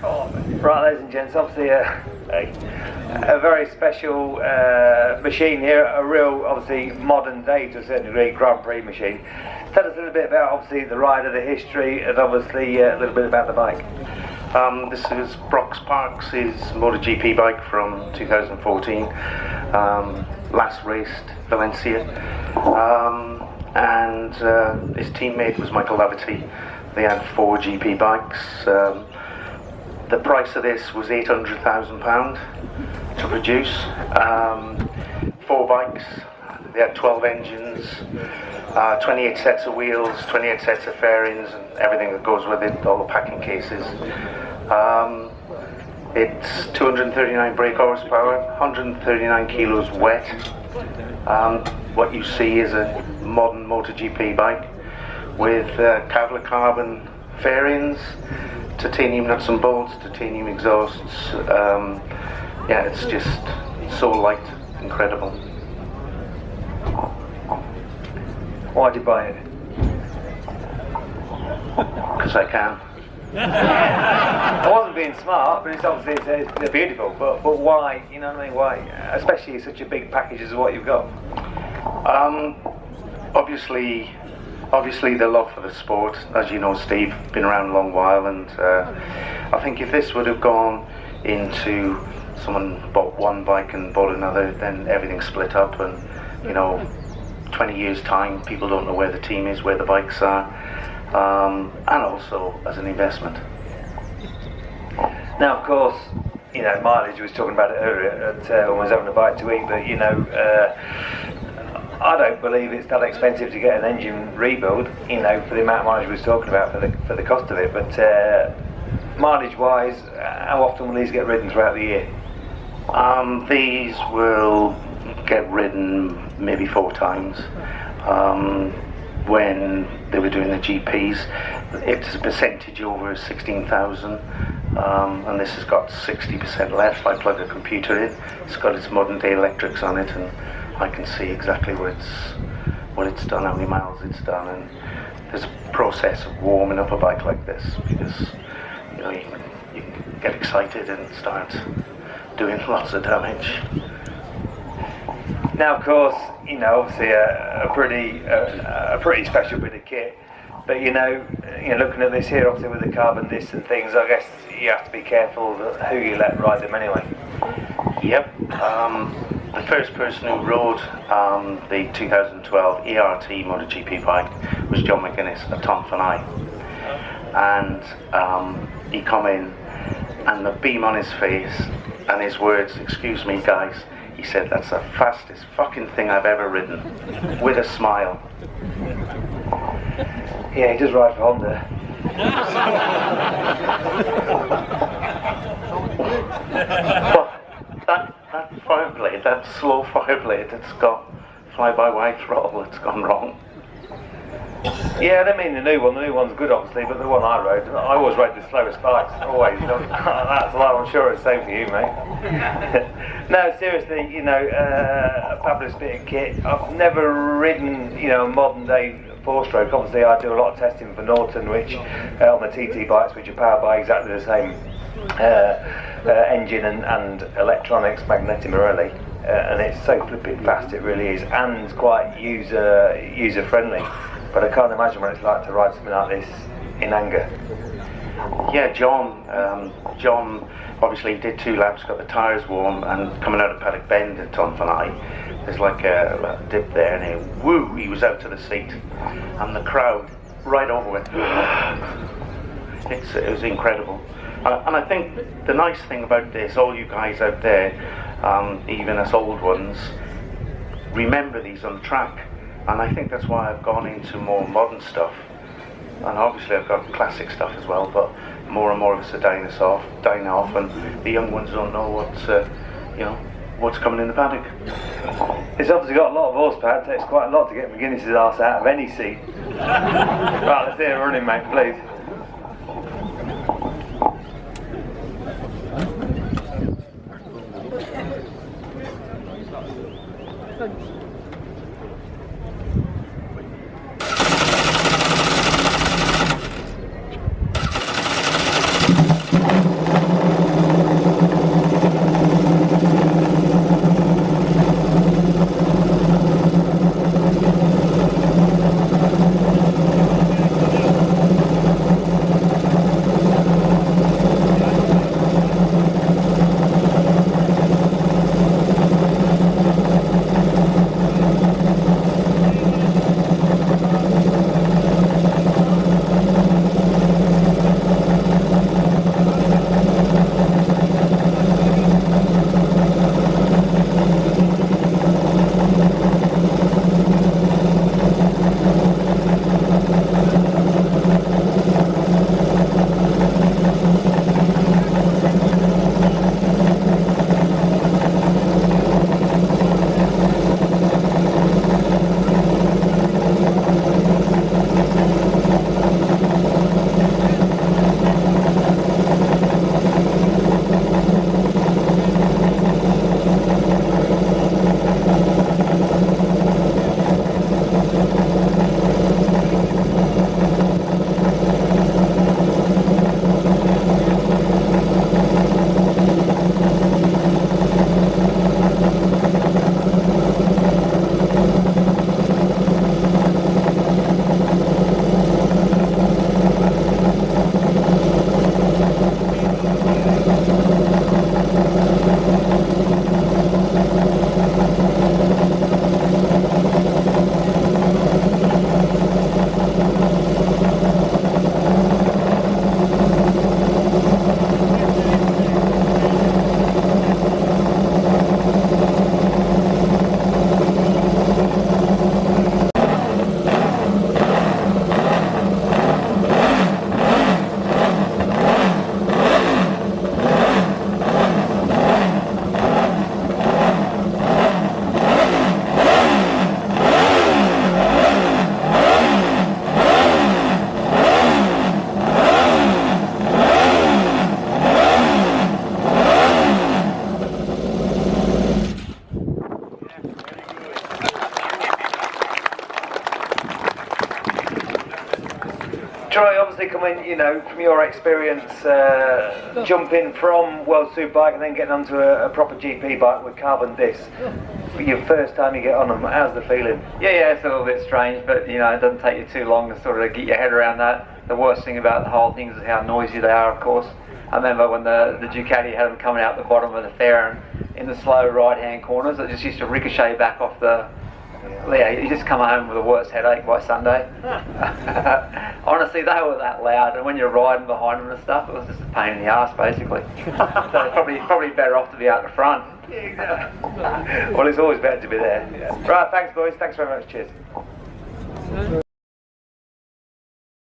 Right, ladies and gents, obviously a very special machine here, a real, obviously, modern day to a certain degree Grand Prix machine. Tell us a little bit about, obviously, the rider, the history, and obviously a little bit about the bike. This is Broc Parkes' MotoGP bike from 2014, last raced Valencia, and his teammate was Michael Laverty. They had 4 GP bikes. The price of this was £800,000 to produce. 4 bikes, they had 12 engines, 28 sets of wheels, 28 sets of fairings and everything that goes with it, all the packing cases. It's 239 brake horsepower, 139 kilos wet. What you see is a modern MotoGP bike with Kevlar carbon fairings, titanium nuts and bolts, titanium exhausts. Yeah, it's just so light, incredible. Why'd you buy it? Because I can. I wasn't being smart, but it's obviously they're beautiful. But why? You know what I mean? Why? Especially such a big package as what you've got. Obviously the love for the sport. As you know, Steve, been around a long while, and I think if this would have gone into someone bought one bike and bought another, then everything split up, and 20 years time, people don't know where the team is, where the bikes are, and also as an investment. Now, of course, mileage. We was talking about it earlier when we was having a bite to eat, but I don't believe it's that expensive to get an engine rebuild, for the amount of mileage we was talking about, for the cost of it. But mileage-wise, how often will these get ridden throughout the year? These will get ridden maybe 4 times. When they were doing the GPs, it's a percentage over 16,000, and this has got 60% left. I plug a computer in, it's got its modern day electrics on it, and I can see exactly what it's done, how many miles it's done. And there's a process of warming up a bike like this, because you get excited and start doing lots of damage. Now, of course, obviously a pretty special bit of kit. But looking at this here, obviously with the carbon discs and things, I guess you have to be careful who you let ride them anyway. Yep. The first person who rode the 2012 ERT MotoGP bike was John McGuinness at Tonfanai, and he come in, and the beam on his face and his words, "Excuse me, guys," he said, "That's the fastest fucking thing I've ever ridden," with a smile. Yeah, he does ride for Honda. Well, that fireblade, that slow fireblade, it's got fly-by-wire throttle, it's gone wrong. Yeah, I don't mean the new one. The new one's good, obviously, but the one I rode, I always rode the slowest bikes. Always. That's like, I'm sure it's the same for you, mate. No, seriously, a fabulous bit of kit. I've never ridden, a modern day 4-stroke. Obviously, I do a lot of testing for Norton, which on the TT bikes, which are powered by exactly the same engine and electronics, Magneti Marelli, and it's so flipping fast. It really is, and quite user friendly. But I can't imagine what it's like to ride something like this in anger. Yeah, John obviously did 2 laps, got the tyres warm, and coming out of Paddock Bend at Tonfanai, there's like a dip there, and he was out to the seat, and the crowd right over it. It was incredible. And I think the nice thing about this, all you guys out there, even us old ones, remember these on track. And I think that's why I've gone into more modern stuff. And obviously I've got classic stuff as well, but more and more of us are dying off, and the young ones don't know what's coming in the paddock. It's obviously got a lot of horsepower. It takes quite a lot to get McGuinness's arse out of any seat. Right, let's hear it running, mate, please. mean, you know, from your experience, jumping from World Superbike and then getting onto a proper GP bike with carbon discs, for your first time you get on them, how's the feeling? Yeah, it's a little bit strange, but you know, it doesn't take you too long to sort of get your head around that. The worst thing about the whole thing is how noisy they are, of course. I remember when the Ducati had them coming out the bottom of the fair and in the slow right-hand corners, it just used to ricochet back off the... Yeah, you just come home with the worst headache by Sunday. Honestly, they were that loud, and when you're riding behind them and stuff, it was just a pain in the arse, basically. So probably better off to be out the front. Well, it's always better to be there. Right, thanks boys, thanks very much, cheers.